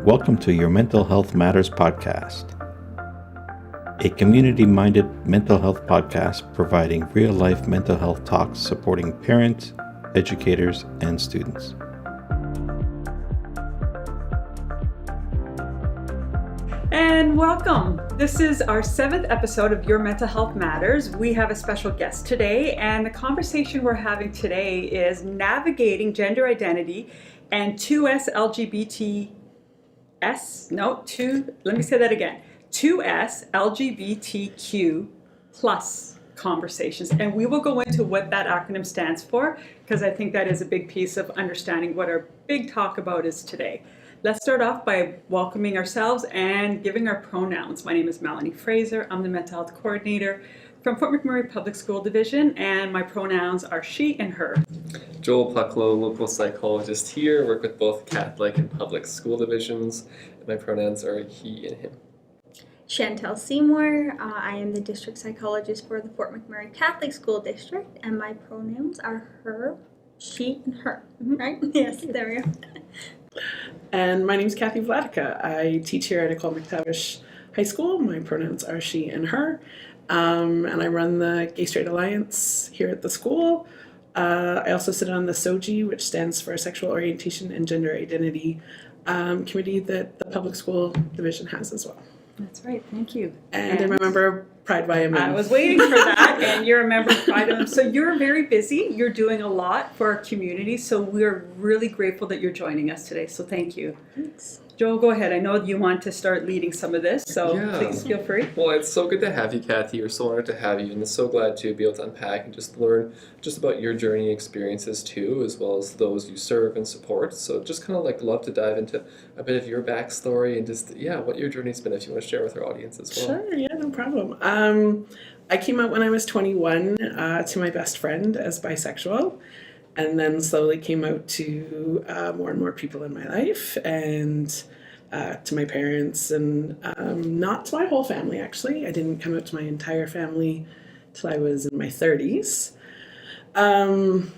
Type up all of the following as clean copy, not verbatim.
Welcome to your Mental Health Matters podcast, a community-minded mental health podcast providing real-life mental health talks supporting parents, educators, and students. And welcome. This is our 7th episode of Your Mental Health Matters. We have a special guest today, and the conversation we're having today is navigating gender identity and 2SLGBTQ 2SLGBTQ plus conversations. And we will go into what that acronym stands for, because I think that is a big piece of understanding what our big talk about is today. Let's start off by welcoming ourselves and giving our pronouns. My name is Melanie Fraser. I'm the mental health coordinator from Fort McMurray Public School Division, and my pronouns are she and her. Joel Pucklow, local psychologist here, work with both Catholic and public school divisions. My pronouns are he and him. Chantel Seymour, I am the district psychologist for the Fort McMurray Catholic School District, and my pronouns are her, she, and her, right? Yes, there we go. And my name is Kathy Vladica. I teach here at Ecole McTavish High School. My pronouns are she and her. And I run the Gay Straight Alliance here at the school. I also sit on the SOGI, which stands for Sexual Orientation and Gender Identity committee that the public school division has as well. That's right, thank you. And I'm a member of Pride YMM. I was waiting for that, and you're a member of Pride YMM. So you're very busy. You're doing a lot for our community. So we're really grateful that you're joining us today. So thank you. Thanks. Joel, go ahead. I know you want to start leading some of this, so please feel free. Well, it's so good to have you, Kathy. We're so honored to have you, and so glad to be able to unpack and just learn just about your journey experiences too, as well as those you serve and support. So just kind of love to dive into a bit of your backstory and just, what your journey's been, if you want to share with our audience as well. Sure, yeah, no problem. I came out when I was 21 to my best friend as bisexual, and then slowly came out to more and more people in my life, and to my parents, and not to my whole family, actually. I didn't come out to my entire family till I was in my 30s. And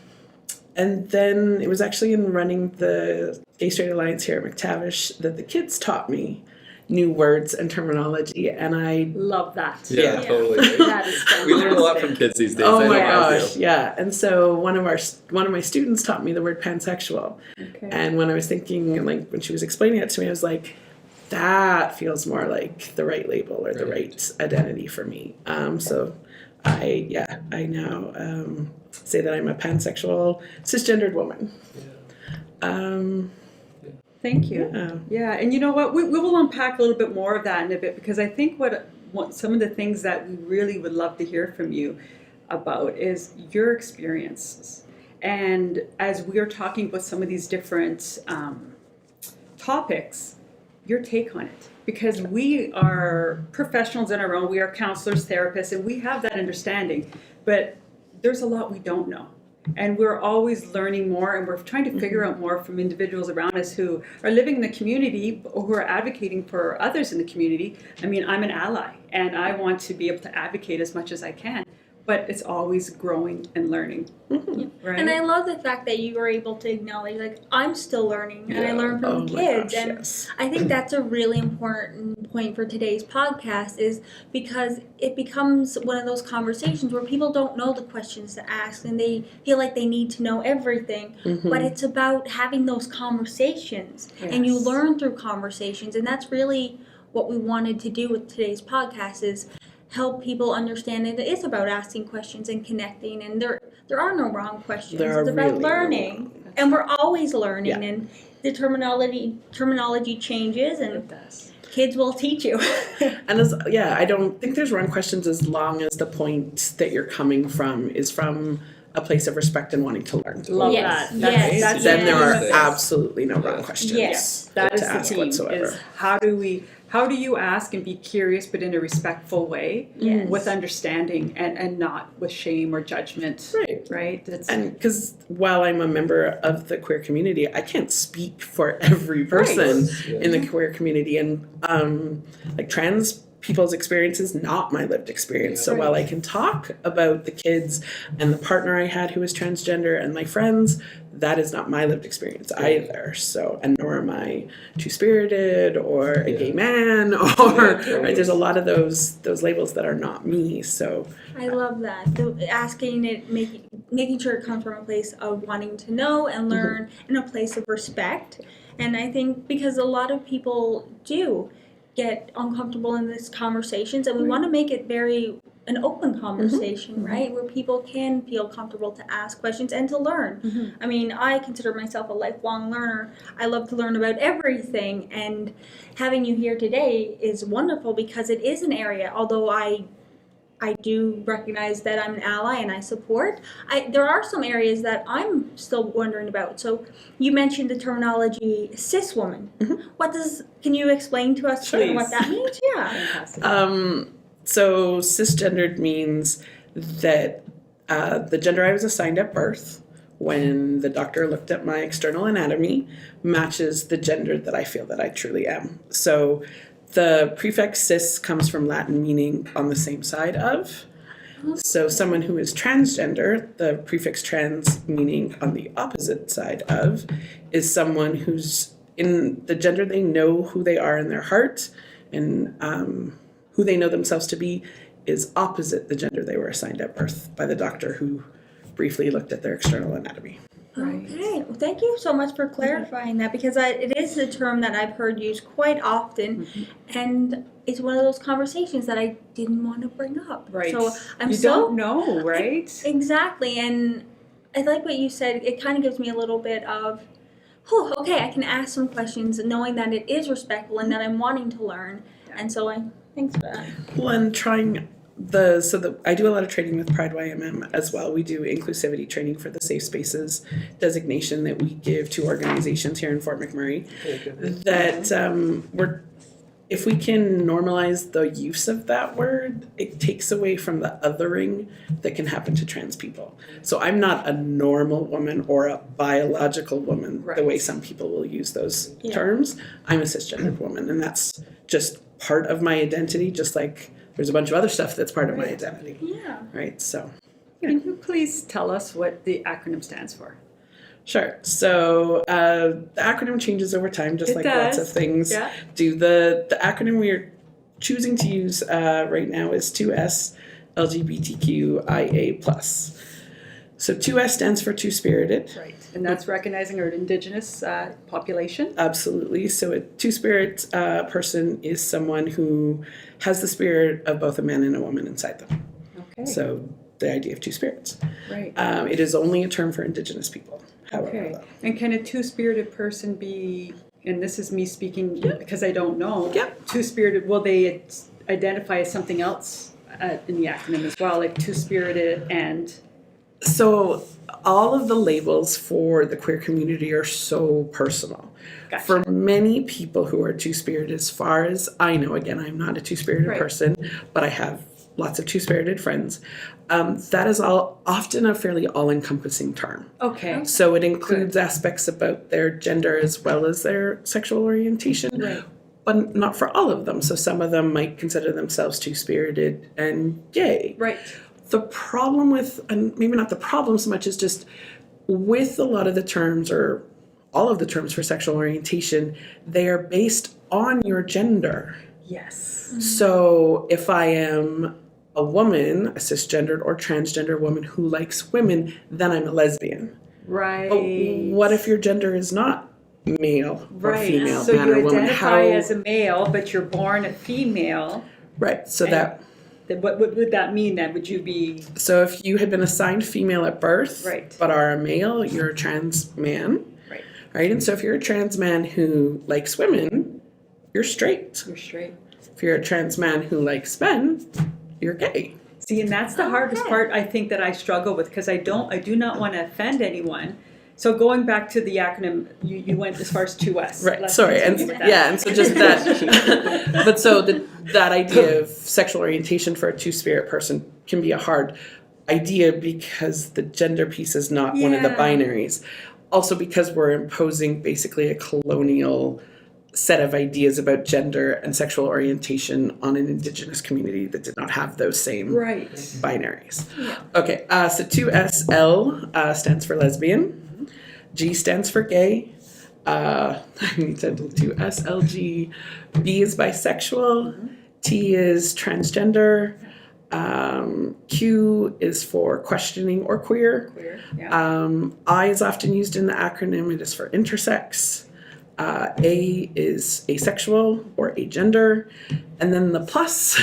then it was actually in running the Gay Straight Alliance here at McTavish that the kids taught me new words and terminology, and I love that. Yeah. Totally. That is fantastic. We learn a lot from kids these days. Oh my gosh, yeah. And so one of my students taught me the word pansexual. Okay. And when I was thinking, when she was explaining it to me, I was like, that feels more like the right label or the right identity for me. So I now say that I'm a pansexual cisgendered woman. Thank you. Yeah, and you know what? We will unpack a little bit more of that in a bit, because I think what some of the things that we really would love to hear from you about is your experiences. And as we are talking about some of these different topics, your take on it. Because we are professionals in our own, we are counselors, therapists, and we have that understanding. But there's a lot we don't know. And we're always learning more, and we're trying to figure out more from individuals around us who are living in the community or who are advocating for others in the community. I mean, I'm an ally, and I want to be able to advocate as much as I can, but it's always growing and learning. Right? And I love the fact that you were able to acknowledge, I'm still learning, and I learn from the kids. Gosh, and yes. I think that's a really important point for today's podcast, is because it becomes one of those conversations where people don't know the questions to ask, and they feel like they need to know everything. But it's about having those conversations, and you learn through conversations, and that's really what we wanted to do with today's podcast, is help people understand that it is about asking questions and connecting, and there are no wrong questions. It's about really learning, and we're always learning, and the terminology changes, and kids will teach you. And I don't think there's wrong questions as long as the point that you're coming from is from a place of respect and wanting to learn. Love that. Then there are absolutely no wrong questions. Yes, that is the key. Whatsoever. Is how do you ask and be curious, but in a respectful way, with understanding and not with shame or judgment. Right. And because while I'm a member of the queer community, I can't speak for every person in the queer community, and trans people's experience is not my lived experience. So while I can talk about the kids and the partner I had who was transgender and my friends, that is not my lived experience either. So, and nor am I two-spirited or a gay man, or right, there's a lot of those labels that are not me. So I love that. Asking it, making sure it comes from a place of wanting to know and learn, in a place of respect. And I think because a lot of people do get uncomfortable in these conversations, and we want to make it an open conversation, right? Where people can feel comfortable to ask questions and to learn. I mean, I consider myself a lifelong learner. I love to learn about everything, and having you here today is wonderful because it is an area, although I do recognize that I'm an ally and I support. There are some areas that I'm still wondering about. So you mentioned the terminology cis woman. Can you explain to us what that means? Yeah. Fantastic. So cisgendered means that the gender I was assigned at birth, when the doctor looked at my external anatomy, matches the gender that I feel that I truly am. So the prefix cis comes from Latin meaning on the same side of. So someone who is transgender, the prefix trans meaning on the opposite side of, is someone who's in the gender they know who they are in their heart, and who they know themselves to be is opposite the gender they were assigned at birth by the doctor who briefly looked at their external anatomy. Okay, well, thank you so much for clarifying that, because it is a term that I've heard used quite often, and it's one of those conversations that I didn't want to bring up. Right. So you don't know, right? Exactly, and I like what you said. It kind of gives me a little bit of, okay, I can ask some questions knowing that it is respectful and that I'm wanting to learn, and so thanks for that. Well, and trying I do a lot of training with Pride YMM as well. We do inclusivity training for the safe spaces designation that we give to organizations here in Fort McMurray. That if we can normalize the use of that word, it takes away from the othering that can happen to trans people. So I'm not a normal woman or a biological woman, the way some people will use those terms. I'm a cisgendered woman, and that's just part of my identity, just like there's a bunch of other stuff that's part of my identity. Yeah. Right, so. Can you please tell us what the acronym stands for? Sure. So the acronym changes over time, just like lots of things do. The acronym we are choosing to use right now is 2SLGBTQIA+. So 2S stands for two-spirited. Right, and that's recognizing our Indigenous population? Absolutely. So a two-spirit person is someone who has the spirit of both a man and a woman inside them. Okay. So the idea of two spirits. Right. It is only a term for Indigenous people, however. Okay. And can a two-spirited person be, and this is me speaking because I don't know, two-spirited, will they identify as something else in the acronym as well, like two-spirited and... So all of the labels for the queer community are so personal. Gotcha. For many people who are two-spirited, as far as I know, again, I'm not a two-spirited person, but I have lots of two-spirited friends. That is often a fairly all-encompassing term. Okay. So it includes aspects about their gender as well as their sexual orientation, but not for all of them. So some of them might consider themselves two-spirited and gay. Right. The problem with, and maybe not the problem so much, is just with a lot of the terms, or all of the terms for sexual orientation, they are based on your gender. Yes. So if I am a woman, a cisgendered or transgender woman who likes women, then I'm a lesbian. Right. But what if your gender is not male or female, so man or woman? So you identify as a male, but you're born a female. Right. So what would that mean then? Would you be... So if you had been assigned female at birth, but are a male, you're a trans man. Right. And so if you're a trans man who likes women, you're straight. You're straight. If you're a trans man who likes men, you're gay. See, and that's the hardest part I think that I struggle with, because I do not want to offend anyone. So going back to the acronym, you went as far as 2S. Right, sorry. And so just that. But so that idea of sexual orientation for a two-spirit person can be a hard idea because the gender piece is not one of the binaries. Also because we're imposing basically a colonial set of ideas about gender and sexual orientation on an Indigenous community that did not have those same Right. binaries. Yeah. Okay, so 2SL stands for lesbian, G stands for gay, I need to do 2SLG, B is bisexual, T is transgender, Q is for questioning or queer. Queer. Yeah. I is often used in the acronym, it is for intersex. A is asexual or agender. And then the plus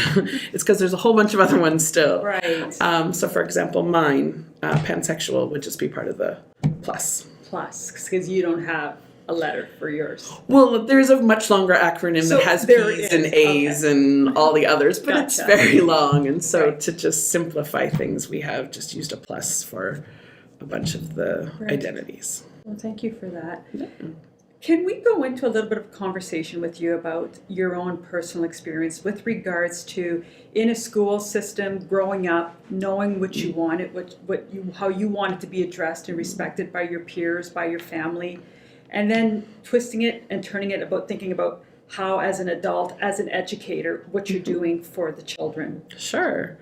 is because there's a whole bunch of other ones still. Right. So for example, mine, pansexual, would just be part of the plus. Plus, because you don't have a letter for yours. Well, there's a much longer acronym So that has there P's is, and A's and all the others, but it's Gotcha. very long. And so Right. to just simplify things, we have just used a plus for a bunch of the Right. identities. Well, thank you for that. Can we go into a little bit of conversation with you about your own personal experience with regards to in a school system, growing up, knowing what you wanted, how you wanted to be addressed and respected by your peers, by your family, and then twisting it and turning it about thinking about how, as an adult, as an educator, what you're doing for the children. Sure.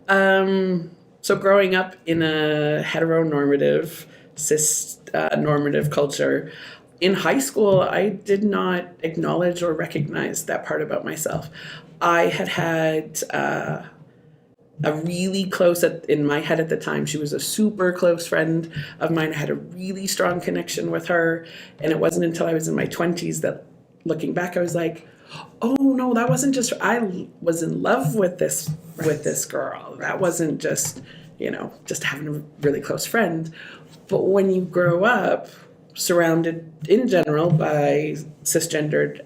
So growing up in a heteronormative, cis normative culture, in high school, I did not acknowledge or recognize that part about myself. I had a really close, in my head at the time, she was a super close friend of mine. I had a really strong connection with her. And it wasn't until I was in my 20s that, looking back, I was like, oh no, that wasn't just, I was in love with this girl. That wasn't just, just having a really close friend. But when you grow up surrounded in general by cisgendered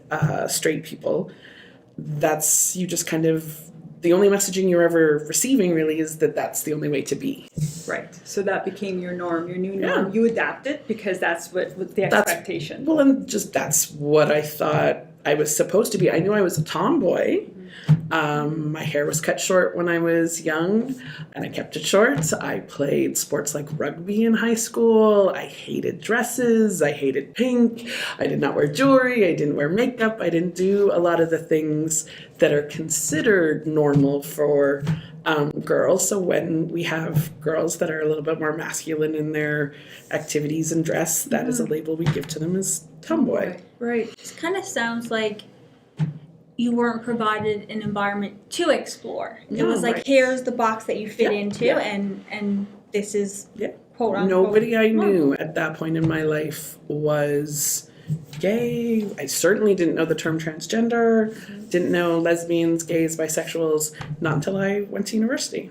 straight people, that's, you just kind of, the only messaging you're ever receiving really is that that's the only way to be. Right. So that became your norm, your new norm. Yeah. You adapted because that's what was the expectation. Well, and just that's what I thought I was supposed to be. I knew I was a tomboy. My hair was cut short when I was young, and I kept it short. I played sports like rugby in high school. I hated dresses. I hated pink. I did not wear jewelry. I didn't wear makeup. I didn't do a lot of the things that are considered normal for girls. So when we have girls that are a little bit more masculine in their activities and dress, that is a label we give to them as tomboy. Right. It kind of sounds like you weren't provided an environment to explore. It was like, right. here's the box that you fit Yeah, into, yeah. and this is Yeah. quote unquote. Nobody I normal. knew at that point in my life was gay. I certainly didn't know the term transgender, didn't know lesbians, gays, bisexuals, not until I went to university.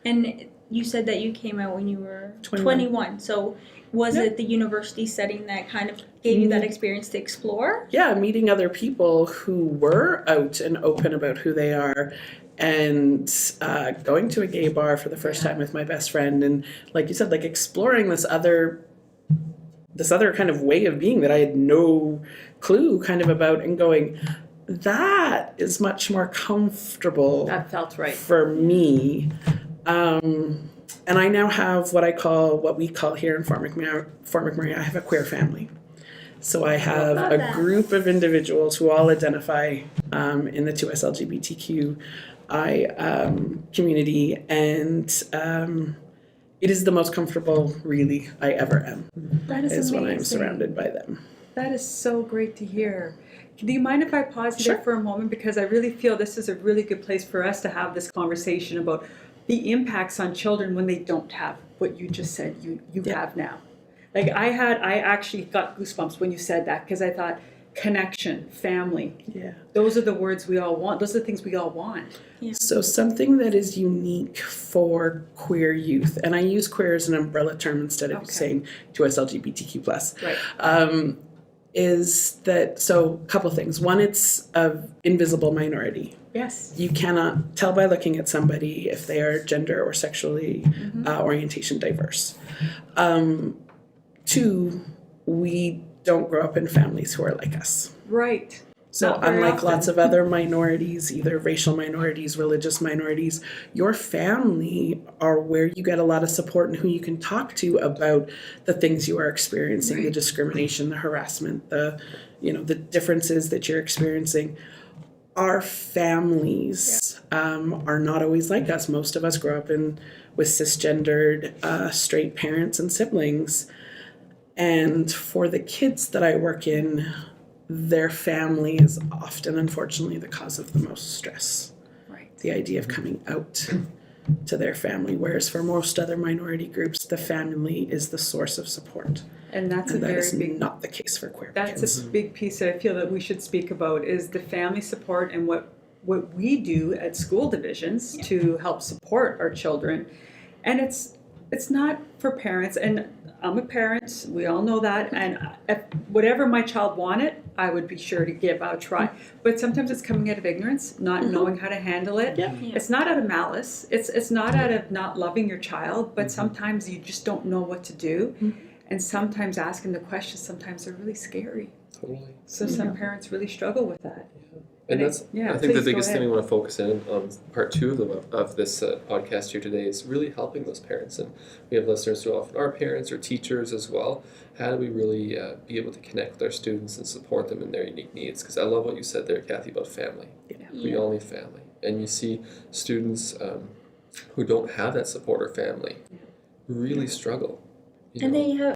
And you said that you came out when you were 21. 21. So was Yeah. it the university setting that kind of gave you that experience to explore? Yeah, meeting other people who were out and open about who they are, and going to a gay bar for the first time with my best friend, and like you said, like exploring this other kind of way of being that I had no clue kind of about, and going, that is much more comfortable That felt right. for me. And I now have what we call here in Fort McMurray, I have a queer family. So I have love a that. group of individuals who all identify in the 2SLGBTQ community, and it is the most comfortable really I ever am, That is is when I'm amazing. surrounded by them. That is so great to hear. Do you mind if I pause you there Sure. for a moment? Because I really feel this is a really good place for us to have this conversation about the impacts on children when they don't have what you just said you Yeah. have now. Like I actually got goosebumps when you said that, because I thought connection, family, Yeah. those are the words we all want. Those are the things we all want. So something that is unique for queer youth, and I use queer as an umbrella term instead of Okay. saying 2SLGBTQ+. Right. Is that, so a couple things. One, it's an invisible minority. Yes. You cannot tell by looking at somebody if they are gender or sexually orientation diverse. Two, we don't grow up in families who are like us. Right. So Not very unlike often. lots of other minorities, either racial minorities, religious minorities, your family are where you get a lot of support and who you can talk to about the things you are experiencing, the Right. discrimination, the harassment, the differences that you're experiencing. Our families are not always like us. Most of us grow up with cisgendered straight parents and siblings. And for the kids that I work in, their family is often, unfortunately, the cause of the most stress. Right. The idea of coming out to their family, whereas for most other minority groups, the family is the source of support. And that's And a that very is big. not the case for queer That's kids. a big piece that I feel that we should speak about is the family support and what we do at school divisions to help support our children. And it's not for parents, and I'm a parent, we all know that, and if whatever my child wanted, I would be sure to give out a try. But sometimes it's coming out of ignorance, not knowing how to handle it. Yeah. It's not out of malice, it's not out of not loving your child, but sometimes you just don't know what to do. And sometimes asking the questions, sometimes they're really scary. Totally. So some parents really struggle with that. And that's, Yeah, I think the please go biggest thing ahead. we want to focus in on part 2 of this podcast here today is really helping those parents. And we have listeners who often are parents or teachers as well. How do we really be able to connect with our students and support them in their unique needs? Because I love what you said there, Kathy, about family. We all need family. And you see students who don't have that support or family really struggle. You And know?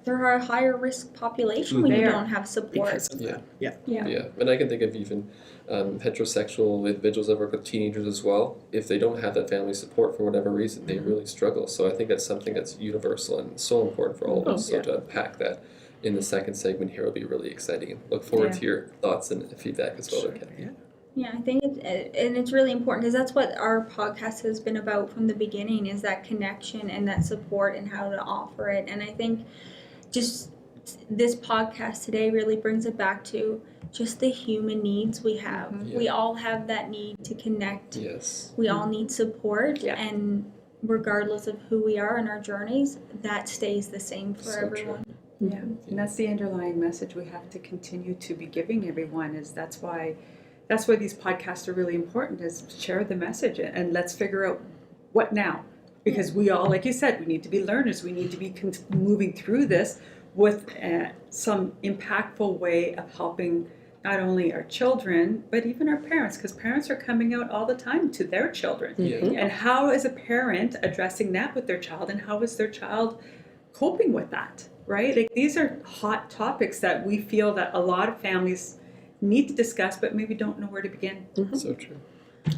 they're a higher risk population when They you are. don't have support. Because of that. Yeah. Yeah, and I can think of even heterosexual individuals that work with teenagers as well. If they don't have that family support for whatever reason, they really struggle. So I think that's something that's universal and so important for all of us. So to unpack that in the second segment here will be really exciting. And look forward to your thoughts and feedback as well, Kathy. Yeah. Yeah, I think it's really important because that's what our podcast has been about from the beginning is that connection and that support and how to offer it. And I think just this podcast today really brings it back to just the human needs we have. Yeah. We all have that need to connect. Yes. We all need support, Yeah. and regardless of who we are in our journeys, that stays the same for So true. everyone. Yeah, and that's the underlying message we have to continue to be giving everyone is that's why these podcasts are really important is share the message and let's figure out what now. Because we all, like you said, we need to be learners. We need to be moving through this with some impactful way of helping not only our children, but even our parents, because parents are coming out all the time to their children. Yeah. And how is a parent addressing that with their child, and how is their child coping with that, right? Like these are hot topics that we feel that a lot of families need to discuss, but maybe don't know where to begin. So true.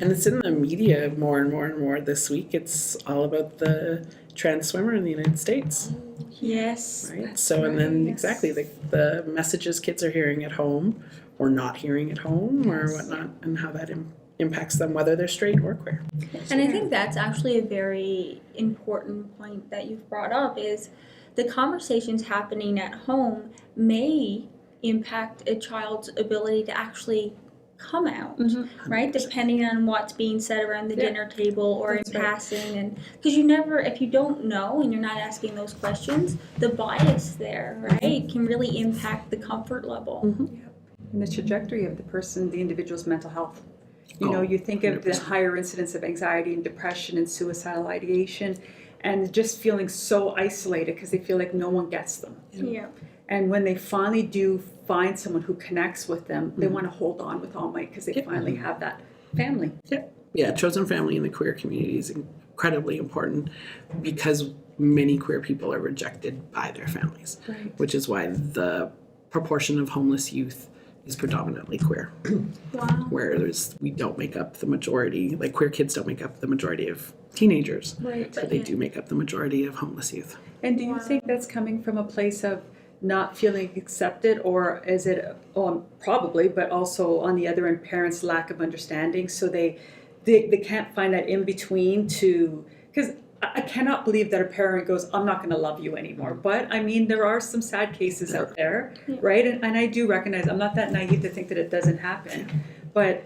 And it's in the media more and more and more this week. It's all about the trans swimmer in the United States, Yes. right? So, and then exactly the messages kids are hearing at home or not hearing at home or whatnot, and how that impacts them, whether they're straight or queer. And I think that's actually a very important point that you've brought up is the conversations happening at home may impact a child's ability to actually come out, right? Depending on what's being said around the dinner table or That's in right. passing. And because you never, if you don't know and you're not asking those questions, the bias there, right, can really impact the comfort level. And the trajectory of the individual's mental health. You know, Oh, you think of the 100%. higher incidence of anxiety and depression and suicidal ideation and just feeling so isolated because they feel like no one gets them. Yeah. And when they finally do find someone who connects with them, they want to hold on with all might because they finally have that family. Yeah, chosen family in the queer community is incredibly important because many queer people are rejected by their families, Right. which is why the proportion of homeless youth is predominantly queer. Wow. Whereas we don't make up the majority, like queer kids don't make up the majority of teenagers, Right. but they do make up the majority of homeless youth. And do you think that's coming from a place of not feeling accepted, or is it probably, but also on the other end, parents' lack of understanding, so they can't find that in between to, because I cannot believe that a parent goes, I'm not going to love you anymore. But I mean, there are some sad cases out there, right? And I do recognize I'm not that naive to think that it doesn't happen, but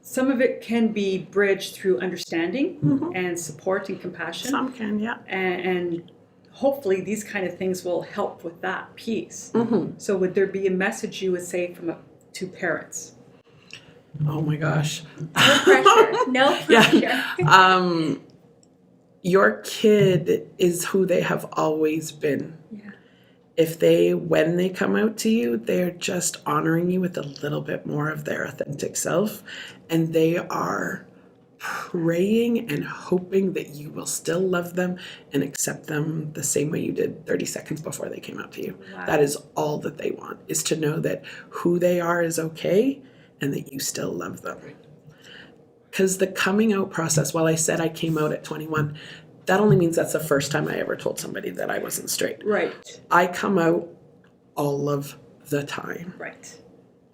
some of it can be bridged through understanding and support and compassion. Some can, yeah. And hopefully these kind of things will help with that piece. So would there be a message you would say to parents? Oh my gosh. No pressure. No pressure. Yeah. Your kid is who they have always been. Yeah. If when they come out to you, they're just honoring you with a little bit more of their authentic self, and they are praying and hoping that you will still love them and accept them the same way you did 30 seconds before they came out to you. Wow. That is all that they want, is to know that who they are is okay and that you still love them. Because the coming out process, while I said I came out at 21, that only means that's the first time I ever told somebody that I wasn't straight. Right. I come out all of the time. Right.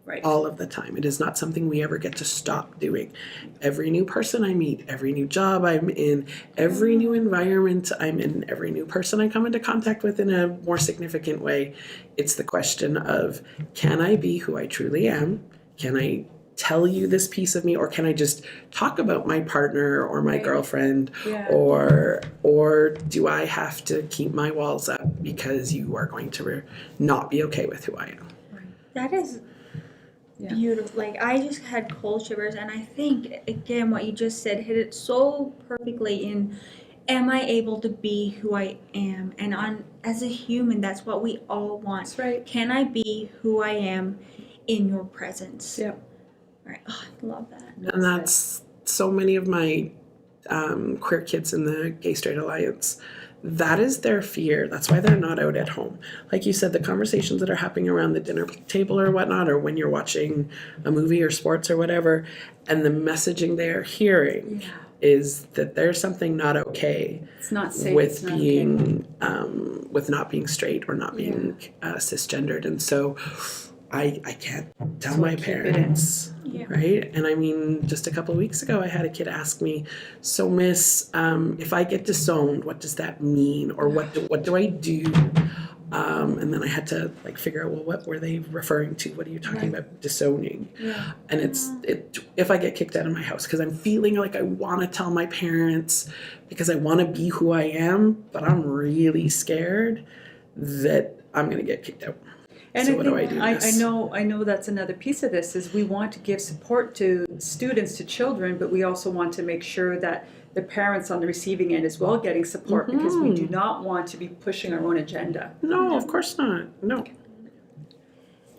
Right. All of the time. It is not something we ever get to stop doing. Every new person I meet, every new job I'm in, every new environment I'm in, every new person I come into contact with in a more significant way, it's the question of, can I be who I truly am? Can I tell you this piece of me, or can I just talk about my partner or my Right. girlfriend? Yeah. Or do I have to keep my walls up because you are going to not be okay with who I am? That is Yeah. beautiful. Like, I just had cold shivers, and I think, again, what you just said hit it so perfectly in, am I able to be who I am? And as a human, that's what we all want. That's right. Can I be who I am in your presence? Yeah. Right. Oh, I love that. And that's so many of my queer kids in the Gay Straight Alliance. That is their fear. That's why they're not out at home. Like you said, the conversations that are happening around the dinner table or whatnot, or when you're watching a movie or sports or whatever, and the messaging they're hearing Yeah. is that there's something not okay It's not safe. with it's not being with not being straight or not being cisgendered. And so I can't tell So my keep it in. parents, Yeah. right? And I mean, just a couple of weeks ago, I had a kid ask me, "So, Miss, if I get disowned, what does that mean, or what do I do?" And then I had to figure out, well, what were they referring to? What are you talking about disowning? Yeah. And if I get kicked out of my house because I'm feeling like I want to tell my parents because I want to be who I am, but I'm really scared that I'm going to get kicked out. And So I what do think I do? I know that's another piece of this is we want to give support to students, to children, but we also want to make sure that the parents on the receiving end as well getting support because we do not want to be pushing our own agenda. No, of course not. No.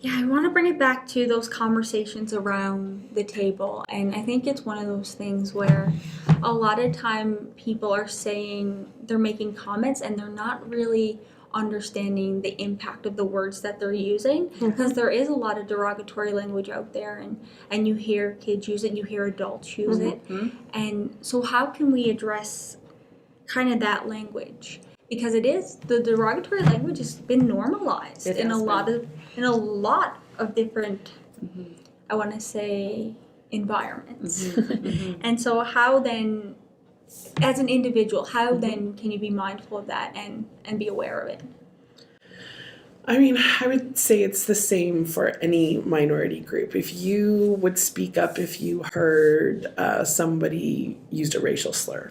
Yeah, I want to bring it back to those conversations around the table. And I think it's one of those things where a lot of time people are saying, they're making comments and they're not really understanding the impact of the words that they're using, because there is a lot of derogatory language out there, and you hear kids use it, you hear adults use it. And so how can we address kind of that language? Because the derogatory language has been normalized in a lot of different I want to say environments. And so how then, as an individual, how then can you be mindful of that and be aware of it? I mean, I would say it's the same for any minority group. If you would speak up if you heard somebody used a racial slur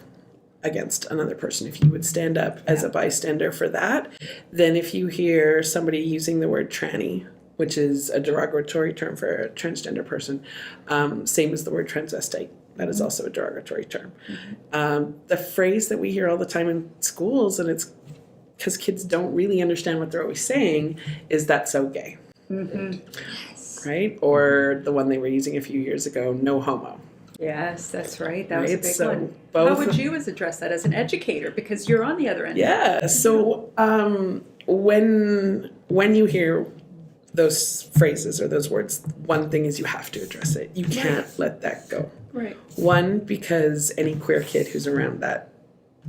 against another person, if you would stand up as a bystander for that, then if you hear somebody using the word tranny, which is a derogatory term for a transgender person, same as the word transvestite. That is also a derogatory term. The phrase that we hear all the time in schools, and it's because kids don't really understand what they're always saying, is "that's so gay." Yes. Right? Or the one they were using a few years ago, "no homo." Yes, that's right. That was a Right? big So one. both How would you address that as an educator? Because you're on the other end. Yeah. So when you hear those phrases or those words, one thing is you have to address it. You can't let that go. Right. One, because any queer kid who's around that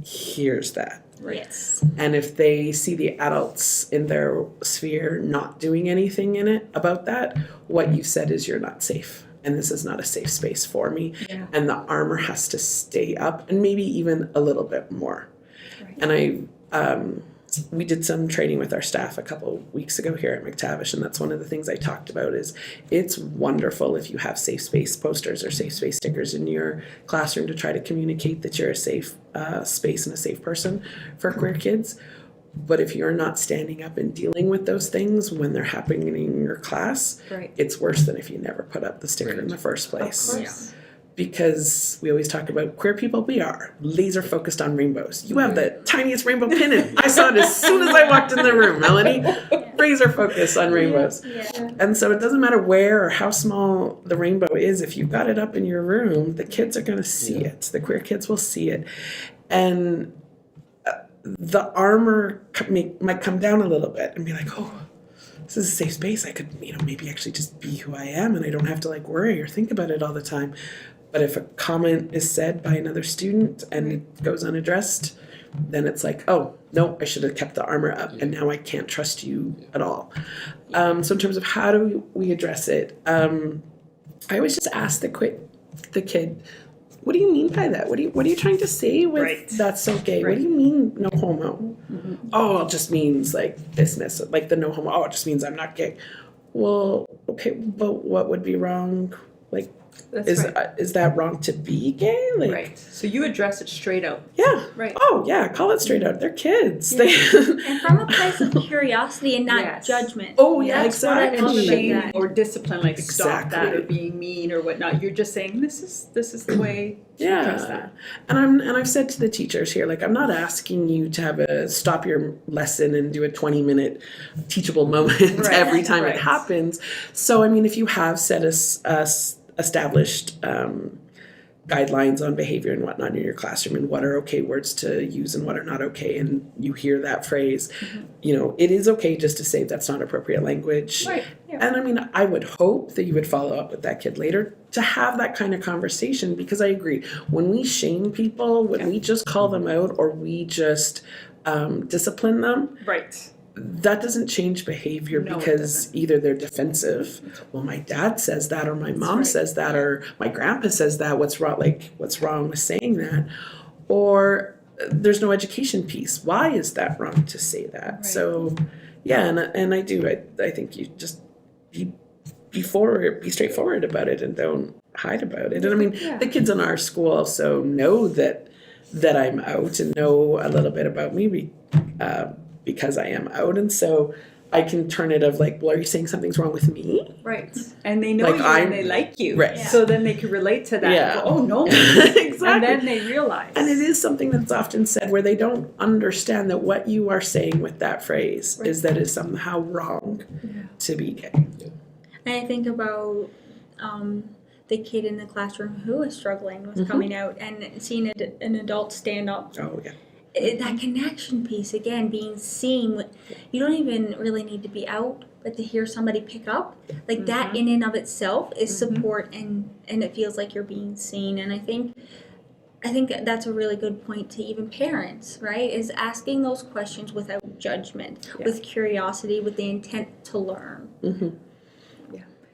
hears that. Yes. And if they see the adults in their sphere not doing anything in it about that, what you said is you're not safe. And this is not a safe space for me. Yeah. And the armor has to stay up and maybe even a little bit more. Right. And we did some training with our staff a couple of weeks ago here at McTavish, and that's one of the things I talked about is it's wonderful if you have safe space posters or safe space stickers in your classroom to try to communicate that you're a safe space and a safe person for queer kids. But if you're not standing up and dealing with those things when they're happening in your class, Right. it's worse than if you never put up the sticker in the first place. Of course. Because we always talk about queer people, we are laser focused on rainbows. You have the tiniest rainbow pin in. I saw it as soon as I walked in the room, Melanie. Laser focused on rainbows. Yeah. And so it doesn't matter where or how small the rainbow is, if you've got it up in your room, the kids are going to see it. The queer kids will see it. And the armor might come down a little bit and be like, oh, this is a safe space. I could, maybe actually just be who I am and I don't have to like worry or think about it all the time. But if a comment is said by another student and it goes unaddressed, then it's like, oh, no, I should have kept the armor up and now I can't trust you at all. So in terms of how do we address it, I always just ask the kid, what do you mean by that? What are you trying to say with that's so gay? Right. What do you mean no homo? Oh, it just means like dismiss it, like the no homo. Oh, it just means I'm not gay. Well, okay, but what would be wrong? Like, That's is that wrong to be gay? Like, Right. So you address it straight out. yeah. Right. Oh, yeah. Call it straight out. They're kids. Yeah. They, And from a place of curiosity and not Yes. judgment. Oh, yeah, That's what I exactly. love And about shame that. or discipline, like stop that or Exactly. being mean or whatnot. You're just saying this is the way to address yeah. that. And I've said to the teachers here, like, I'm not asking you to have stop your lesson and do a 20-minute teachable moment Right. every time Right. it happens. So, I mean, if you have set established guidelines on behavior and whatnot in your classroom and what are okay words to use and what are not okay, and you hear that phrase, it is okay just to say that's not appropriate language. Right. Yeah. And I mean, I would hope that you would follow up with that kid later to have that kind of conversation, because I agree, when we shame people, when we just call them out or we just discipline them, Right. that doesn't change behavior No, it because doesn't. either they're defensive. Well, my dad says that, or my mom right. says that, or my grandpa says that. What's wrong? Like, what's wrong with saying that? Or there's no education piece. Why is that wrong to say that? Right. So, yeah, and I do. I think you just be straightforward about it and don't hide about it. And I mean, Yeah. the kids in our school also know that I'm out and know a little bit about me. Because I am out, and so I can turn it of like, well, are you saying something's wrong with me? Right. And they know Like, you I'm- and they like you. Right. Yeah. So then they can relate to that. Yeah. And go, oh no. Exactly. And then they realize. And it is something that's often said where they don't understand that what you are saying with that phrase is that it's somehow wrong to be gay. And I think about the kid in the classroom who is struggling with coming out and seeing an adult stand up. Oh, yeah. That connection piece, again, being seen. You don't even really need to be out, but to hear somebody pick up, like that in and of itself is support, and it feels like you're being seen. And I think that's a really good point to even parents, right? Is asking those questions without judgment, with curiosity, with the intent to learn.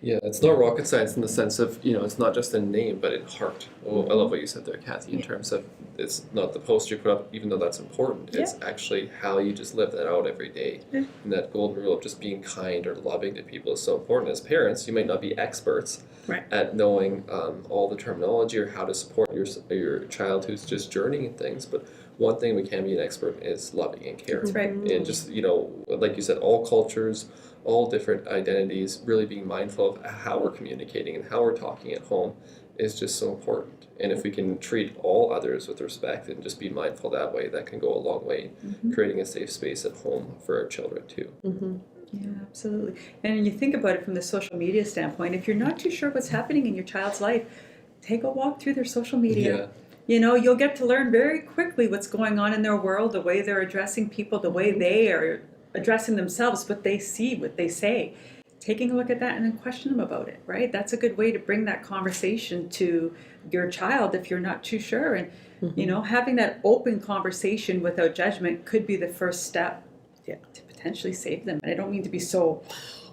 Yeah, it's not rocket science in the sense of, it's not just in name, but in heart. Oh, I love what you said there, Kathy, in terms of it's not the post you put up, even though that's important. It's actually how you just live that out every day. Yeah. And that golden rule of just being kind or loving to people is so important. As parents, you might not be experts at knowing all the terminology or how to support your child who's just journeying in things, but one thing we can be an expert is loving and caring. That's right. And just, like you said, all cultures, all different identities, really being mindful of how we're communicating and how we're talking at home is just so important. And if we can treat all others with respect and just be mindful that way, that can go a long way in creating a safe space at home for our children too. Yeah, absolutely. And you think about it from the social media standpoint, if you're not too sure what's happening in your child's life, take a walk through their social media. You'll get to learn very quickly what's going on in their world, the way they're addressing people, the way they are addressing themselves, what they see, what they say. Taking a look at that and then question them about it, right? That's a good way to bring that conversation to your child if you're not too sure. And, having that open conversation without judgment could be the first step to potentially save them. And I don't mean to be so...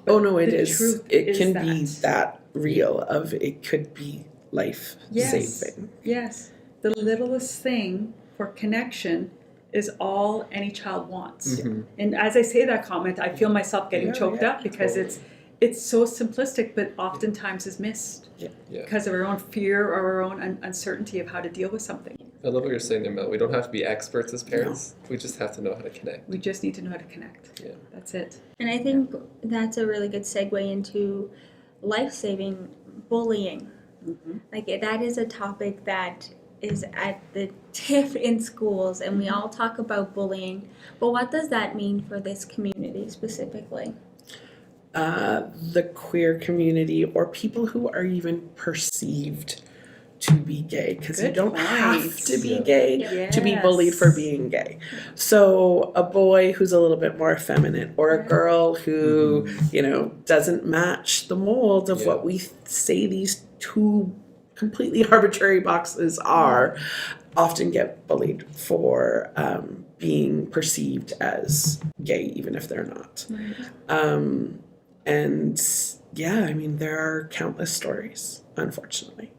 Oh, no, it the is. truth It is can that. be that real of it could be life saving. Yes. The littlest thing for connection is all any child wants. And as I say that comment, I feel myself getting choked up because it's so simplistic, but oftentimes is missed because of our own fear or our own uncertainty of how to deal with something. I love what you're saying there, Mel. We don't have to be experts as parents. We just have to know how to connect. We just need to know how to connect. Yeah. That's it. And I think that's a really good segue into life-saving bullying. Mm-hmm. Like that is a topic that is at the tip in schools, and we all talk about bullying. But what does that mean for this community specifically? The queer community, or people who are even perceived to be gay, because you Good don't point. have to be Yeah. gay to be bullied for being gay. So a boy who's a little bit more effeminate, or a girl who, doesn't match the mold of what we say these two completely arbitrary boxes are, often get bullied for being perceived as gay, even if they're not. And there are countless stories, unfortunately,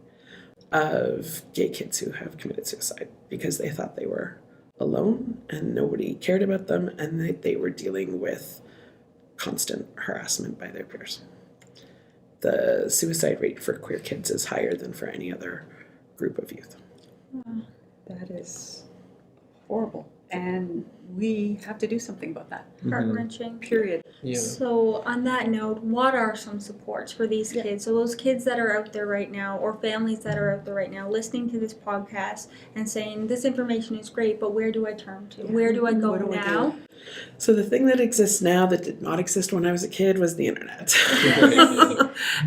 of gay kids who have committed suicide because they thought they were alone and nobody cared about them, and that they were dealing with constant harassment by their peers. The suicide rate for queer kids is higher than for any other group of youth. That is horrible. And we have to do something about that. Heart-wrenching. Period. Yeah. So on that note, what are some supports for these kids? So those kids that are out there right now, or families that are out there right now, listening to this podcast and saying, this information is great, but where do I turn to? Where do I go What do I now? So the thing that exists now that did not exist when I was a kid was the internet.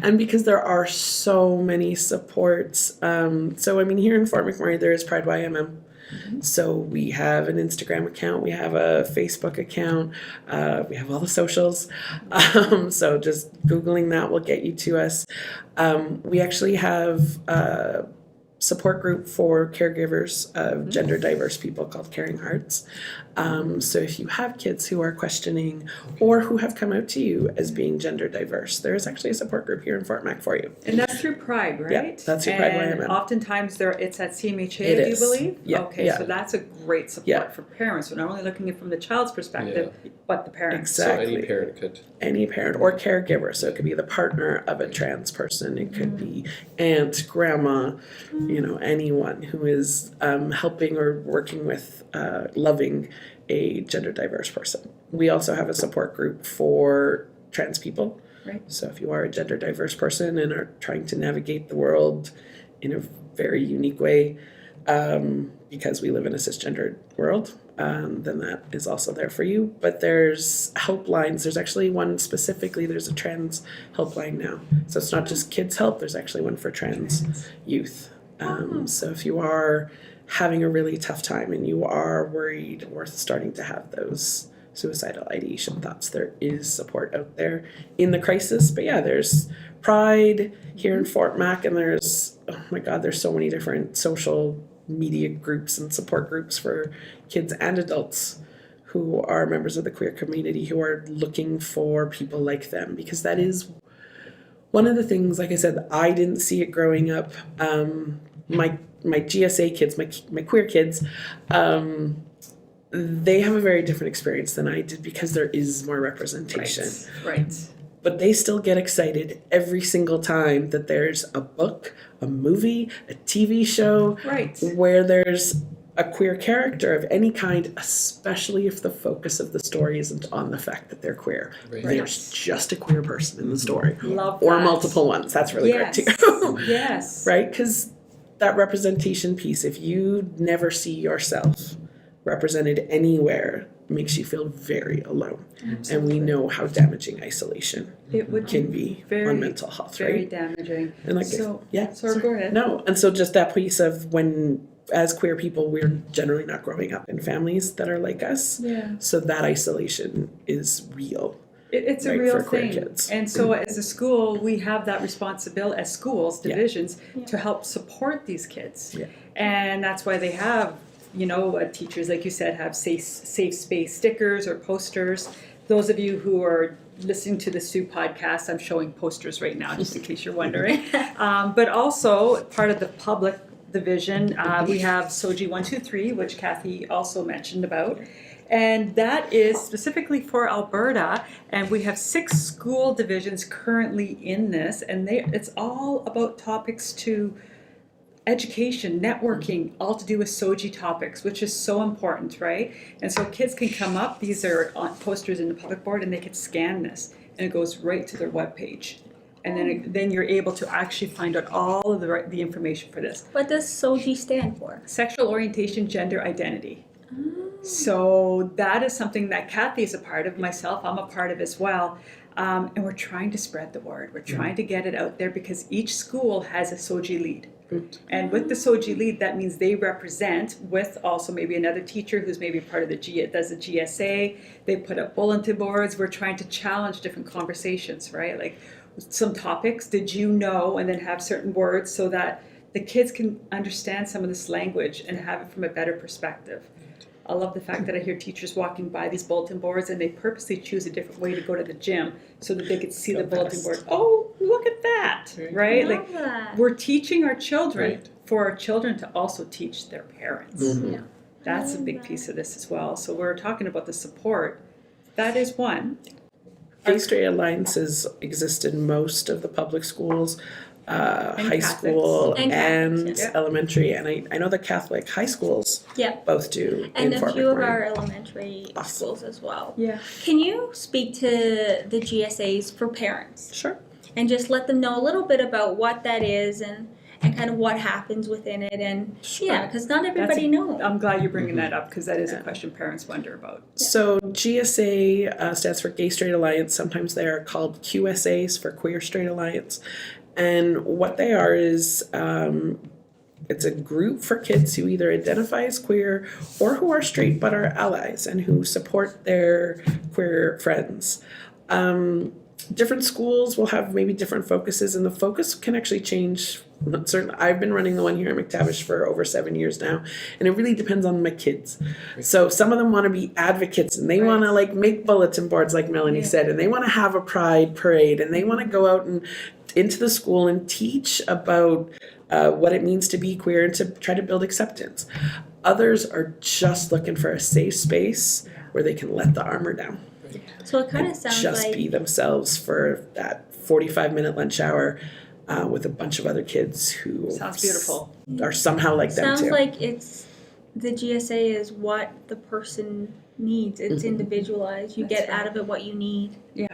And because there are so many supports. Here in Fort McMurray, there is Pride YMM. So we have an Instagram account, we have a Facebook account, we have all the socials. So just Googling that will get you to us. We actually have a support group for caregivers of gender diverse people called Caring Hearts. So if you have kids who are questioning or who have come out to you as being gender diverse, there is actually a support group here in Fort Mac for you. And that's through Pride, right? Yeah, that's through Pride And YMM. oftentimes it's at CMHA, It do you is. believe? Yeah, Okay, yeah. so that's a great support Yeah. for parents. We're not only looking at it from the child's perspective, but the parents. Exactly. So any parent could. Any parent or caregiver. So it could be the partner of a trans person. It could be aunt, grandma, anyone who is helping or working with loving a gender diverse person. We also have a support group for trans people. Right. So if you are a gender diverse person and are trying to navigate the world in a very unique way, because we live in a cisgendered world, then that is also there for you. But there's helplines. There's actually one specifically, there's a trans helpline now. So it's not just kids help, there's actually one for trans youth. So if you are having a really tough time and you are worried or starting to have those suicidal ideation thoughts, there is support out there in the crisis. But there's Pride here in Fort Mac, and there's so many different social media groups and support groups for kids and adults who are members of the queer community who are looking for people like them, because that is one of the things, like I said, I didn't see it growing up. My GSA kids, my queer kids, they have a very different experience than I did because there is more representation. Right. But they still get excited every single time that there's a book, a movie, a TV show, Right. where there's a queer character of any kind, especially if the focus of the story isn't on the fact that they're queer. Right. There's just a queer person in the story. Love Or that. multiple ones. That's really Yes. great too. Yes. Right? Because that representation piece, if you never see yourself represented anywhere, makes you feel very alone. And we know how damaging isolation It would can be on mental health, very right? damaging. And Sorry, go ahead. No, and so just that piece of when, as queer people, we're generally not growing up in families that are like us. Yeah. So that isolation is real. It's a Right, real for queer thing. kids. And so as a school, we have that responsibility as schools, divisions, to help support these kids. Yeah. And that's why they have, teachers, like you said, have safe space stickers or posters. Those of you who are listening to the Sue podcast, I'm showing posters right now, just in case you're wondering. But also, part of the public division, we have SOGI 123, which Kathy also mentioned about. And that is specifically for Alberta, and we have 6 school divisions currently in this, and it's all about topics to education, networking, all to do with SOGI topics, which is so important, right? And so kids can come up, these are on posters in the public board, and they can scan this, and it goes right to their webpage. And then you're able to actually find out all of the information for this. What does SOGI stand for? Sexual orientation, gender identity. So that is something that Kathy is a part of, myself, I'm a part of as well. And we're trying to spread the word. We're trying to get it out there because each school has a SOGI lead. And with the SOGI lead, that means they represent with also maybe another teacher who's maybe part of does the GSA. They put up bulletin boards. We're trying to challenge different conversations, right? Like some topics, did you know, and then have certain words so that the kids can understand some of this language and have it from a better perspective. I love the fact that I hear teachers walking by these bulletin boards and they purposely choose a different way to go to the gym so that they could see the bulletin board. Oh, look at that, right? Love Like that. we're teaching our children Right. for our children to also teach their parents. Mhm. Yeah. That's a big piece of this as well. So we're talking about the support. That is one. Gay Straight Alliances exist in most of the public schools, high Catholics. school And and Catholics, yeah. elementary, and I know the Catholic high schools Yeah. both do. And in a Fort few of McMurray. our elementary Awesome. schools as well. Yeah. Can you speak to the GSAs for parents Sure. and just let them know a little bit about what that is and kind of what happens within it? And yeah, because not everybody knows. I'm glad you're bringing that up because that is a Yeah. question parents wonder about. So GSA stands for Gay Straight Alliance. Sometimes they are called QSAs for Queer Straight Alliance. And what they are is it's a group for kids who either identify as queer or who are straight but are allies and who support their queer friends. Different schools will have maybe different focuses, and the focus can actually change. I've been running the one here in McTavish for over 7 years now, and it really depends on my kids. So some of them want to be advocates, and they Right. want to like make bulletin boards, like Melanie Yeah. said, and they want to have a pride parade, and they want to go out and into the school and teach about what it means to be queer and to try to build acceptance. Others are just looking for a safe space where they can let the armor down. So it kind of sounds Just like be themselves for that 45-minute lunch hour with a bunch of other kids who Sounds beautiful. are somehow like them sounds too. like it's the GSA is what the person needs. It's individualized. You That's get right. out of it what you need. Yeah.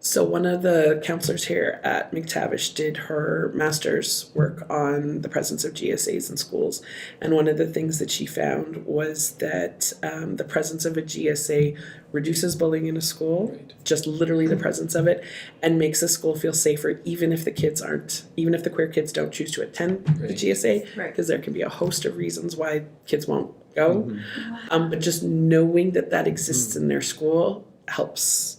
So one of the counselors here at McTavish did her master's work on the presence of GSAs in schools. And one of the things that she found was that the presence of a GSA reduces bullying in a school, Right. just literally the presence of it, and makes the school feel safer even if the queer kids don't choose to attend the Right. GSA, Right. because there can be a host of reasons why kids won't go. Mhm. But just knowing that that exists in their school helps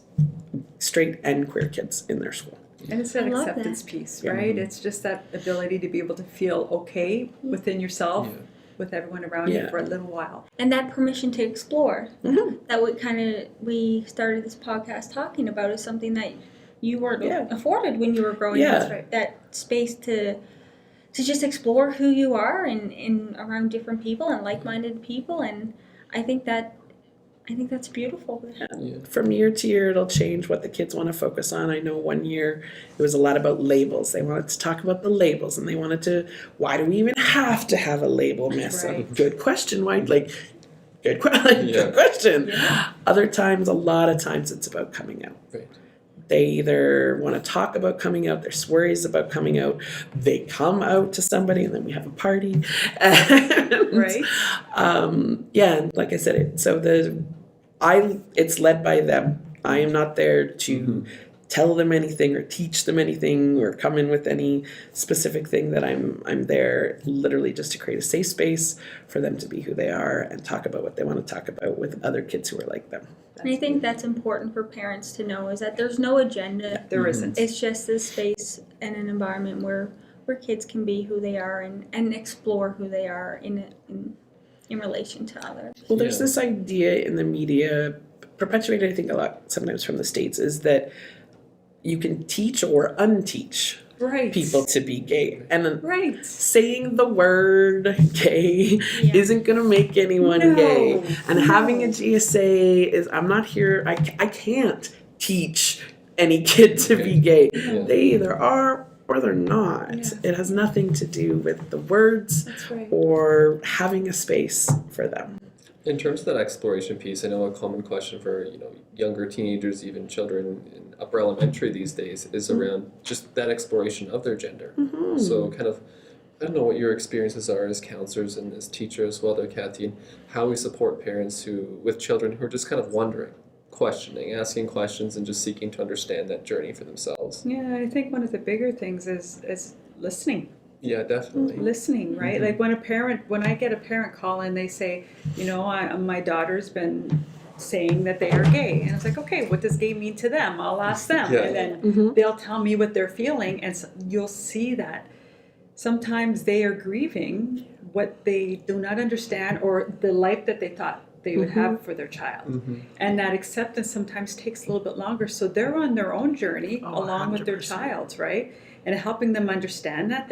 straight and queer kids in their school. And it's that I love acceptance that. piece, Yeah. right? It's just that ability to be able to feel okay within yourself, Yeah. with everyone around you Yeah. for a little while. And that permission to explore Mhm. that we started this podcast talking about is something that you weren't Yeah. afforded when you were growing Yeah. up. That's right. That space to just explore who you are and around different people and like-minded people, and I think that's beautiful. Yeah. From year to year, it'll change what the kids want to focus on. I know one year it was a lot about labels. They wanted to talk about the labels, and they wanted to, why do we even have to have a label, miss? Right. Good question. Why? Yeah. Good question. Yeah. Other times, a lot of times, it's about coming out. Right. They either want to talk about coming out, there's worries about coming out, they come out to somebody, and then we have a party. And, Right. yeah, and like I said, it's led by them. I am not there to tell them anything or teach them anything or come in with any specific thing. That I'm there literally just to create a safe space for them to be who they are and talk about what they want to talk about with other kids who are like them. And I think that's important for parents to know, is that there's no agenda. There isn't. It's just this space and an environment where kids can be who they are and explore who they are in relation to others. Well, there's Yeah. this idea in the media, perpetuated I think a lot sometimes from the States, is that you can teach or unteach Right. people to be gay. And then Right. saying the word gay Yeah. isn't going to make anyone No, gay. And having a no. GSA is, I'm not here, I can't teach any kid to be gay. Yeah. They either are or they're not. Yeah. It has nothing to do with the words That's right. or having a space for them. In terms of that exploration piece, I know a common question for younger teenagers, even children in upper elementary these days, is around just that exploration of their gender. Mm-hmm. So kind of, I don't know what your experiences are as counselors and as teachers as well there, Kathy, and how we support parents with children who are just kind of wondering, questioning, asking questions, and just seeking to understand that journey for themselves. Yeah, I think one of the bigger things is listening. Yeah, definitely. Listening, right? Like when I get a parent call and they say, my daughter's been saying that they are gay, and it's like, okay, what does gay mean to them? I'll ask them, Yeah. and then they'll tell me what they're feeling, and so you'll see that sometimes they are grieving what they do not understand or the life that they thought they would have for their child. And that acceptance sometimes takes a little bit longer. So they're on their own journey along with their 100%. child, right? And helping them understand that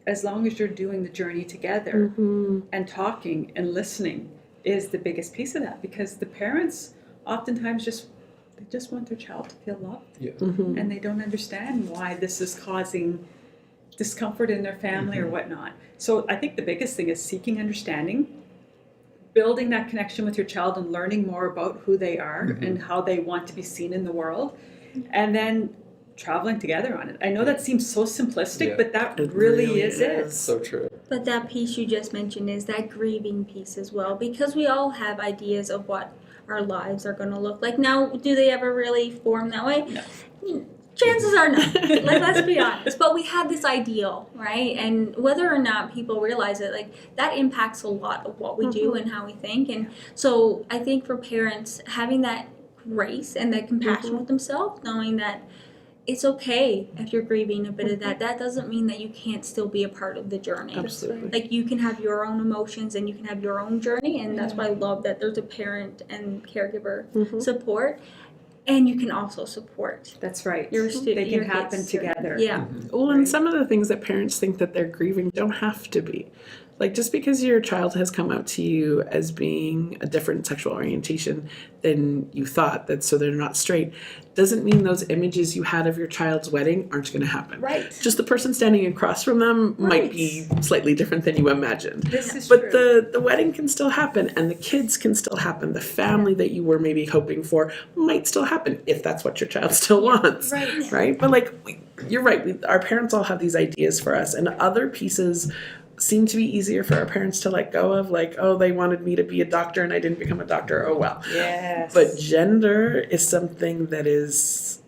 as long as you're doing the journey together and talking and listening is the biggest piece of that, because the parents oftentimes just want their child to feel loved. Yeah. And they don't understand why this is causing discomfort in their family or whatnot. So I think the biggest thing is seeking understanding, building that connection with your child and learning more about who they are and how they want to be seen in the world, and then traveling together on it. I know that seems so simplistic, but that It really is it. is. So true. But that piece you just mentioned is that grieving piece as well, because we all have ideas of what our lives are going to look like. Now, do they ever really form that way? No. Chances are not. Let's be honest. But we have this ideal, right? And whether or not people realize it, that impacts a lot of what we do and how we think. And so I think for parents, having that grace and that compassion with themselves, knowing that it's okay if you're grieving a bit of that. That doesn't mean that you can't still be a part of the journey. Absolutely. You can have your own emotions and you can have your own journey, and that's why I love that there's a parent and caregiver support, and you can also support That's right. your They student. can happen together. Yeah. Well, and some of the things that parents think that they're grieving don't have to be. Just because your child has come out to you as being a different sexual orientation than you thought, so they're not straight, doesn't mean those images you had of your child's wedding aren't going to happen. Right. Just the person standing across from them might be slightly different than you imagined. This is But true. the wedding can still happen, and the kids can still happen. The family that you were maybe hoping for might still happen if that's what your child still wants. Right? But you're right. Our parents all have these ideas for us, and other pieces seem to be easier for our parents to let go of, they wanted me to be a doctor and I didn't become a doctor. Oh well. Yes. But gender is something that is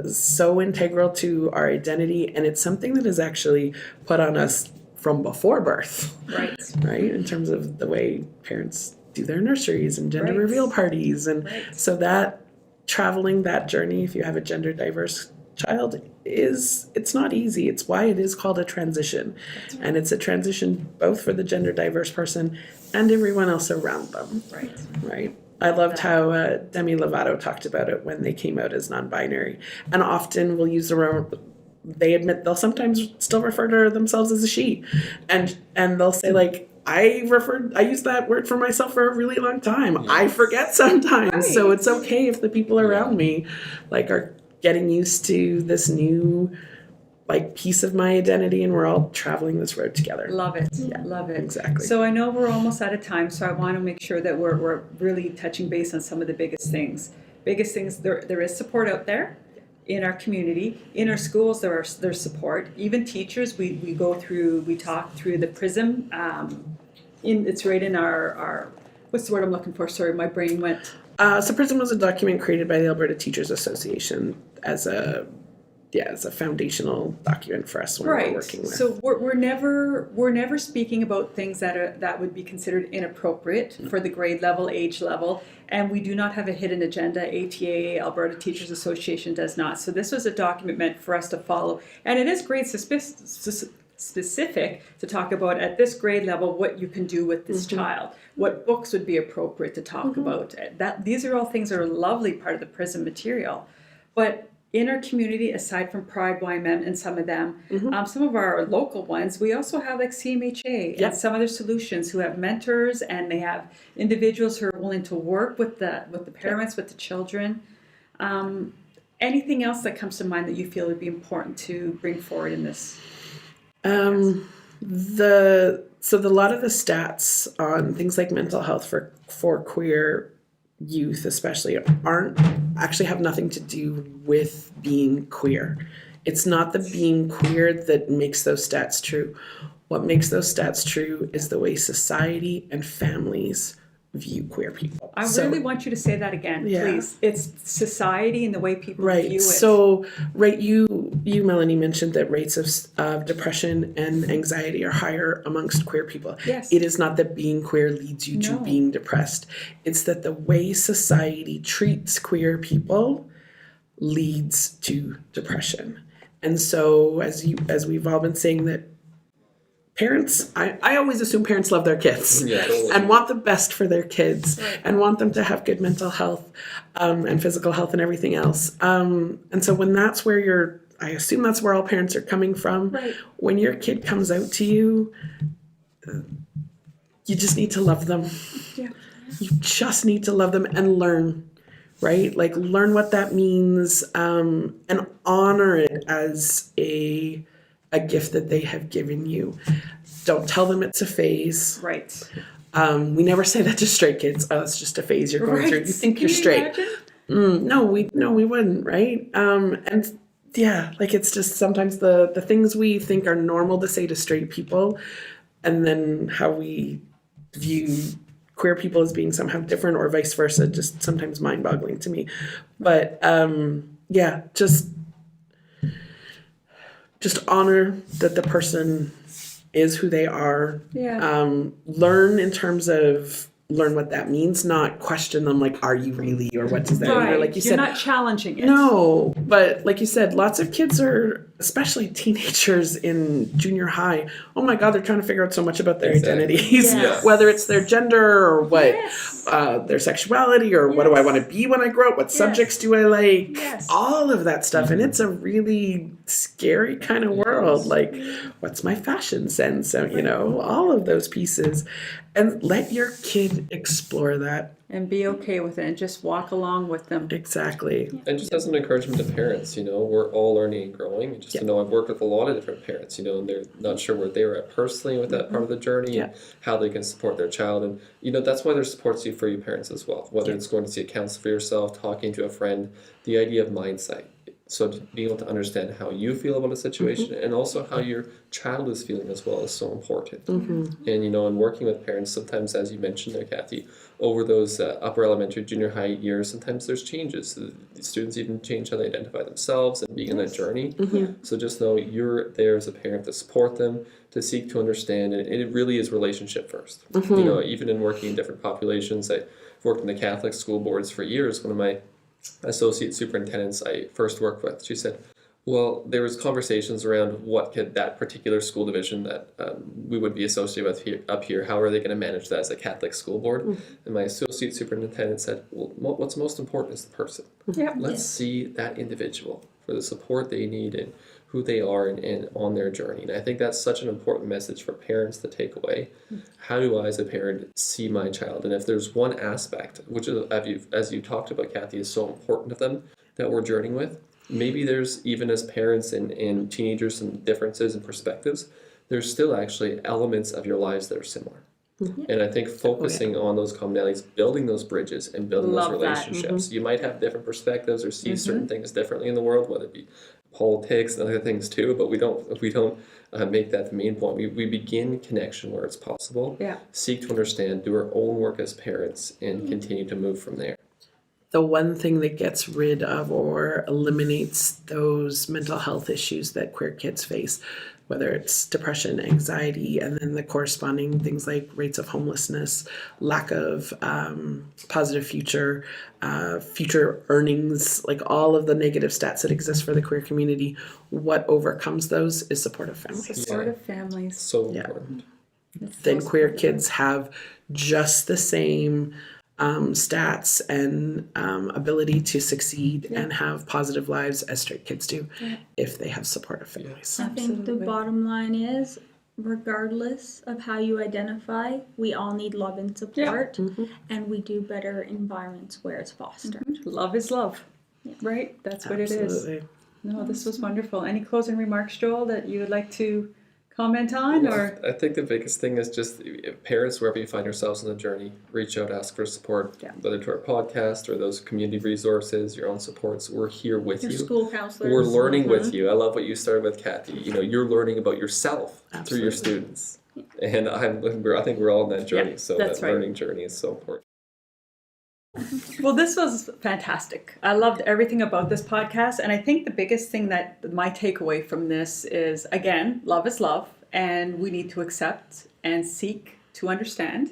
so integral to our identity, and it's something that is actually put on us from before birth. Right? In terms of the way parents do their nurseries and gender reveal parties. And so that traveling that journey, if you have a gender diverse child, it's not easy. It's why it is called a transition. And it's a transition both for the gender diverse person and everyone else around them. Right. I loved how Demi Lovato talked about it when they came out as non-binary. And often we'll use they admit they'll sometimes still refer to themselves as a she. And they'll say I used that word for myself for a really long time. Yes. I forget sometimes. So it's okay if the people around me are getting used to this new piece of my identity, and we're all traveling this road together. Love it. Love it. Exactly. So I know we're almost out of time, so I want to make sure that we're really touching base on some of the biggest things. There is support out there in our community. In our schools, there's support. Even teachers, we talk through the PRISM. It's right in our what's the word I'm looking for? Sorry, my brain went. So PRISM was a document created by the Alberta Teachers Association as a foundational document for us when we're working with. So we're never speaking about things that would be considered inappropriate for the grade level, age level, and we do not have a hidden agenda. ATA, Alberta Teachers Association, does not. So this was a document meant for us to follow, and it is grade specific to talk about at this grade level what you can do with this child, what books would be appropriate to talk about. These are all things that are a lovely part of the PRISM material, but in our community, aside from Pride YMM and some of them, some of our local ones, we also have CMHA and some other solutions who have mentors, and they have individuals who are willing to work with the parents, with the children. Anything else that comes to mind that you feel would be important to bring forward in this? A lot of the stats on things like mental health for queer youth especially actually have nothing to do with being queer. It's not the being queer that makes those stats true. What makes those stats true is the way society and families view queer people. I really want you to say that again, please. It's society and the way people view it. So, you Melanie mentioned that rates of depression and anxiety are higher amongst queer people. Yes. It is not that being queer leads you to being depressed. It's that the way society treats queer people leads to depression. And so, as we've all been saying, that parents, I always assume parents love their kids and want the best for their kids and want them to have good mental health and physical health and everything else. And so when that's where I assume that's where all parents are coming from. Right. When your kid comes out to you, you just need to love them. Yeah. You just need to love them and learn, right? Like learn what that means and honor it as a gift that they have given you. Don't tell them it's a phase. Right. We never say that to straight kids. Oh, it's just a phase you're going through. You think you're straight. No, we wouldn't, right? And yeah, like it's just sometimes the things we think are normal to say to straight people, and then how we view queer people as being somehow different or vice versa, just sometimes mind-boggling to me. But yeah, just honor that the person is who they are. Yeah. Learn in terms of learn what that means, not question them like, are you really, or what does that mean? Or like you You're said, not challenging it. no, but like you said, lots of kids are, especially teenagers in junior high, oh my God, they're trying to figure out so much about their identities, whether it's their gender or what, their sexuality or what do I want to be when I grow up, what subjects do I like, all of that stuff. And it's a really scary kind of world. Like, what's my fashion sense? You know, all of those pieces. And let your kid explore that. And be okay with it and just walk along with them. Exactly. And just as an encouragement to parents, you know, we're all learning and growing. And just to know, I've worked with a lot of different parents, you know, and they're not sure where they were at personally with that part of the journey and how they can support their child. And, you know, that's why there's supports for you parents as well, whether it's going to see a counselor for yourself, talking to a friend, the idea of mindset. So to be able to understand how you feel about a situation and also how your child is feeling as well is so important. And, you know, in working with parents, sometimes, as you mentioned there, Kathy, over those upper elementary, junior high years, sometimes there's changes. The students even change how they identify themselves and being in that journey. So just know you're there as a parent to support them, to seek to understand, and it really is relationship first. You know, even in working in different populations, I've worked in the Catholic school boards for years. One of my associate superintendents I first worked with, she said, well, there was conversations around what could that particular school division that we would be associated with up here, how are they going to manage that as a Catholic school board? And my associate superintendent said, well, what's most important is the person. Let's see that individual for the support they need and who they are and on their journey. And I think that's such an important message for parents to take away. How do I, as a parent, see my child? And if there's one aspect, which is, as you talked about, Kathy, is so important to them that we're journeying with, maybe there's, even as parents and teenagers, some differences and perspectives, there's still actually elements of your lives that are similar. And I think focusing on those commonalities, building those bridges and building those relationships. You might have different perspectives or see certain things differently in the world, whether it be politics and other things too, but we don't make that the main point. We begin connection where it's possible, seek to understand, do our own work as parents, and continue to move from there. The one thing that gets rid of or eliminates those mental health issues that queer kids face, whether it's depression, anxiety, and then the corresponding things like rates of homelessness, lack of positive future earnings, like all of the negative stats that exist for the queer community, what overcomes those is supportive families. Supportive families. So important. Then queer kids have just the same stats and ability to succeed and have positive lives as straight kids do if they have supportive families. I think the bottom line is, regardless of how you identify, we all need love and support, and we do better environments where it's fostered. Love is love. Right? That's what it is. Absolutely. No, this was wonderful. Any closing remarks, Joel, that you would like to comment on? Or I think the biggest thing is just parents, wherever you find yourselves on the journey, reach out, ask for support, Yeah. whether to our podcast or those community resources, your own supports. We're here with Your you. school counselors. We're learning with you. I love what you started with, Kathy. You're learning about yourself through your Absolutely. students, and I think we're all on that journey. Yeah, so that's that right. learning journey is so important. well, this was fantastic. I loved everything about this podcast. And I think the biggest thing that my takeaway from this is, again, love is love. And we need to accept and seek to understand.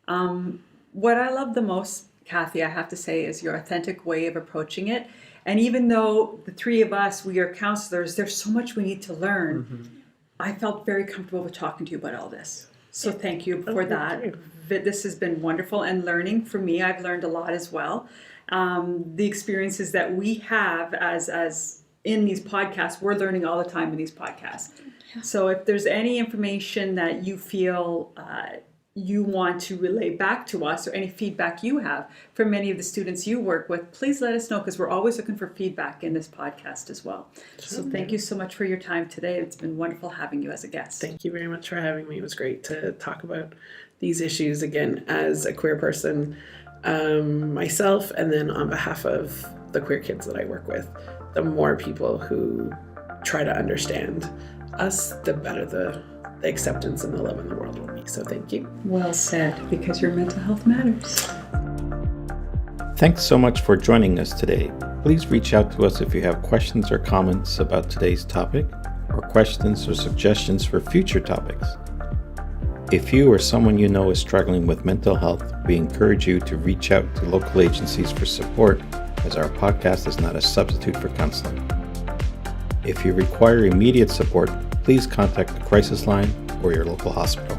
What I love the most, Kathy, I have to say, is your authentic way of approaching it. And even though the three of us, we are counselors, there's so much we need to learn. I felt very comfortable with talking to you about all this. So thank you for that. This has been wonderful and learning for me. I've learned a lot as well. The experiences that we have as in these podcasts, we're learning all the time in these podcasts. So if there's any information that you feel you want to relay back to us, or any feedback you have from many of the students you work with, please let us know, because we're always looking for feedback in this podcast as well. So thank you so much for your time today. It's been wonderful having you as a guest. Thank you very much for having me. It was great to talk about these issues again as a queer person myself, and then on behalf of the queer kids that I work with. The more people who try to understand us, the better the acceptance and the love in the world will be. So thank you. Well said, because your mental health matters. Thanks so much for joining us today. Please reach out to us if you have questions or comments about today's topic, or questions or suggestions for future topics. If you or someone you know is struggling with mental health, we encourage you to reach out to local agencies for support, as our podcast is not a substitute for counseling. If you require immediate support, please contact the crisis line or your local hospital.